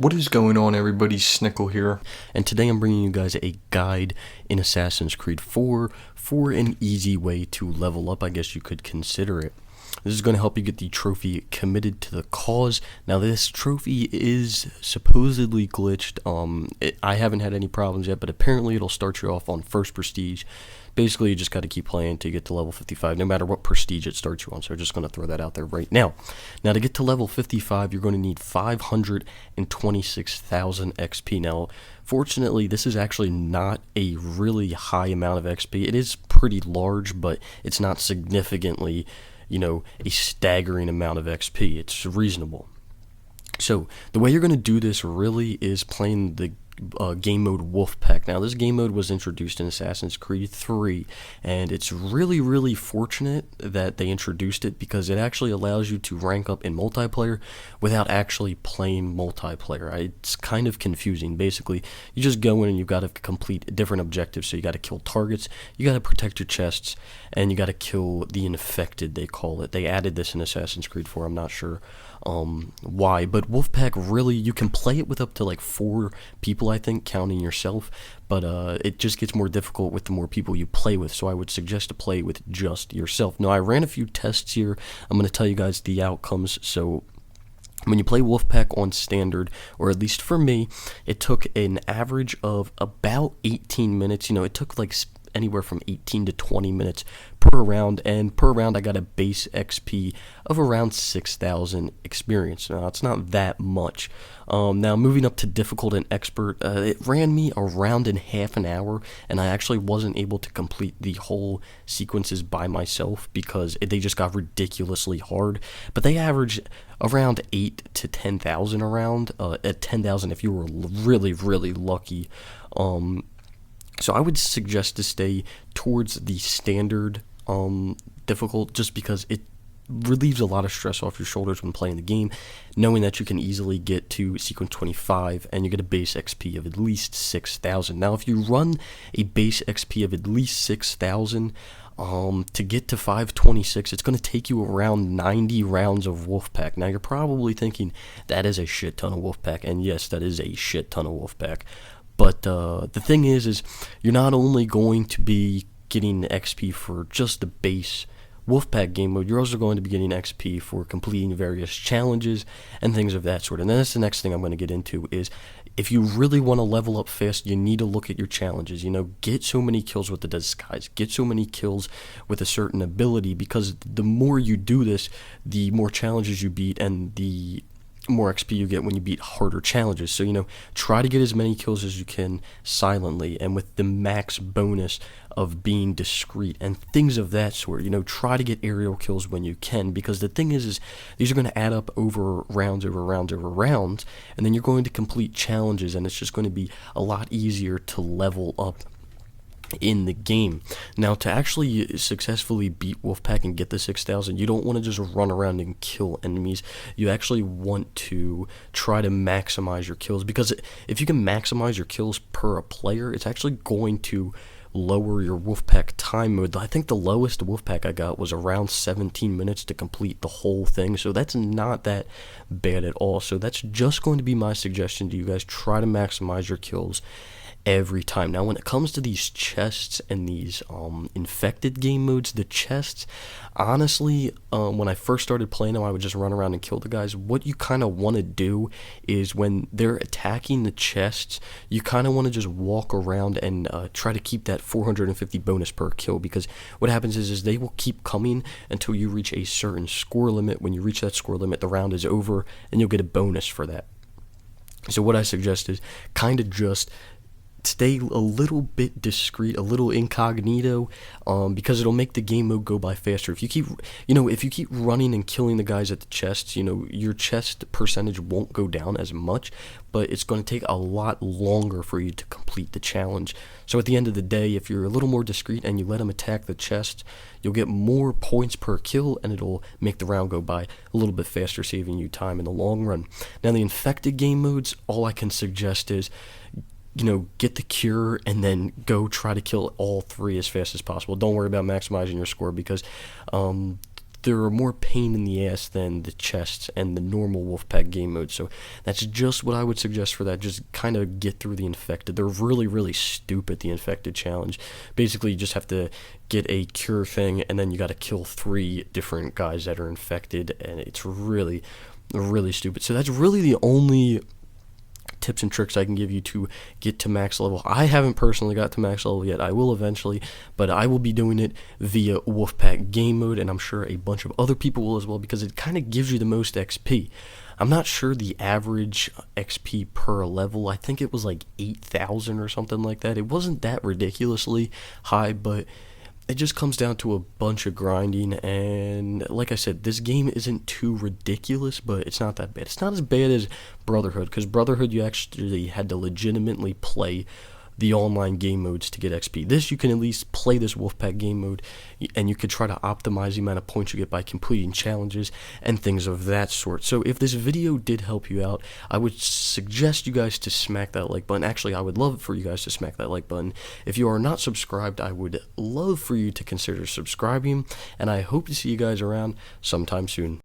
What is going on, everybody? Snickel here. And today I'm bringing you guys a guide in Assassin's Creed 4 for an easy way to level up, I guess you could consider it. This is going to help you get the trophy Committed to the Cause. Now, this trophy is supposedly glitched. I haven't had any problems yet, but apparently it'll start you off on first prestige. Basically, you just got to keep playing to get to level 55, no matter what prestige it starts you on. So I'm just going to throw that out there right now. Now, to get to level 55, you're going to need 526,000 XP. Now, fortunately, this is actually not a really high amount of XP. It is pretty large, but it's not significantly, a staggering amount of XP. It's reasonable. So the way you're going to do this really is playing the game mode Wolfpack. Now, this game mode was introduced in Assassin's Creed 3, and it's really, really fortunate that they introduced it because it actually allows you to rank up in multiplayer without actually playing multiplayer. It's kind of confusing. Basically, you just go in and you've got to complete different objectives. So you got to kill targets, you got to protect your chests, and you got to kill the infected, they call it. They added this in Assassin's Creed 4. I'm not sure why, but Wolfpack, really, you can play it with up to like 4 people, I think, counting yourself, but it just gets more difficult with the more people you play with, so I would suggest to play with just yourself. Now, I ran a few tests here. I'm going to tell you guys the outcomes. So when you play Wolfpack on standard, or at least for me, it took an average of about 18 minutes. It took like anywhere from 18 to 20 minutes per round, and per round I got a base XP of around 6,000 experience. Now, it's not that much. Now, moving up to difficult and expert, it ran me around in half an hour, and I actually wasn't able to complete the whole sequences by myself because they just got ridiculously hard. But they averaged around 8 to 10,000 around, at 10,000 if you were really, really lucky. So I would suggest to stay towards the standard difficult, just because it relieves a lot of stress off your shoulders when playing the game, knowing that you can easily get to sequence 25 and you get a base XP of at least 6,000. Now, if you run a base XP of at least 6,000, to get to 526, it's going to take you around 90 rounds of Wolfpack. Now, you're probably thinking, that is a shit ton of Wolfpack, and yes, that is a shit ton of Wolfpack. But the thing is you're not only going to be getting XP for just the base Wolfpack game mode, you're also going to be getting XP for completing various challenges and things of that sort. And then that's the next thing I'm going to get into is, if you really want to level up fast, you need to look at your challenges. Get so many kills with the disguise, get so many kills with a certain ability, because the more you do this, the more challenges you beat and the more XP you get when you beat harder challenges. So, try to get as many kills as you can silently and with the max bonus of being discreet and things of that sort. Try to get aerial kills when you can, because the thing is these are going to add up over rounds, and then you're going to complete challenges, and it's just going to be a lot easier to level up in the game. Now, to actually successfully beat Wolfpack and get the 6,000, you don't want to just run around and kill enemies. You actually want to try to maximize your kills, because if you can maximize your kills per player, it's actually going to lower your Wolfpack time mode. I think the lowest Wolfpack I got was around 17 minutes to complete the whole thing, so that's not that bad at all. So that's just going to be my suggestion to you guys. Try to maximize your kills every time. Now, when it comes to these chests and these infected game modes, the chests, honestly, when I first started playing them, I would just run around and kill the guys. What you kind of want to do is, when they're attacking the chests, you kind of want to just walk around and try to keep that 450 bonus per kill, because what happens is they will keep coming until you reach a certain score limit. When you reach that score limit, the round is over, and you'll get a bonus for that. So what I suggest is kind of just stay a little bit discreet, a little incognito, because it'll make the game mode go by faster. If you keep running and killing the guys at the chests, your chest percentage won't go down as much, but it's going to take a lot longer for you to complete the challenge. So at the end of the day, if you're a little more discreet and you let them attack the chest, you'll get more points per kill, and it'll make the round go by a little bit faster, saving you time in the long run. Now, the infected game modes, all I can suggest is, get the cure and then go try to kill all 3 as fast as possible. Don't worry about maximizing your score, because there are more pain in the ass than the chests and the normal Wolfpack game mode. So that's just what I would suggest for that. Just kind of get through the infected. They're really, really stupid, the infected challenge. Basically, you just have to get a cure thing, and then you got to kill 3 different guys that are infected, and it's really, really stupid. So that's really the only tips and tricks I can give you to get to max level. I haven't personally got to max level yet. I will eventually, but I will be doing it via Wolfpack game mode, and I'm sure a bunch of other people will as well, because it kind of gives you the most XP. I'm not sure the average XP per level. I think it was like 8,000 or something like that. It wasn't that ridiculously high, but it just comes down to a bunch of grinding, and like I said, this game isn't too ridiculous, but it's not that bad. It's not as bad as Brotherhood, because Brotherhood you actually had to legitimately play the online game modes to get XP. This, you can at least play this Wolfpack game mode, and you could try to optimize the amount of points you get by completing challenges and things of that sort. So if this video did help you out, I would suggest you guys to smack that like button. Actually, I would love for you guys to smack that like button. If you are not subscribed, I would love for you to consider subscribing, and I hope to see you guys around sometime soon.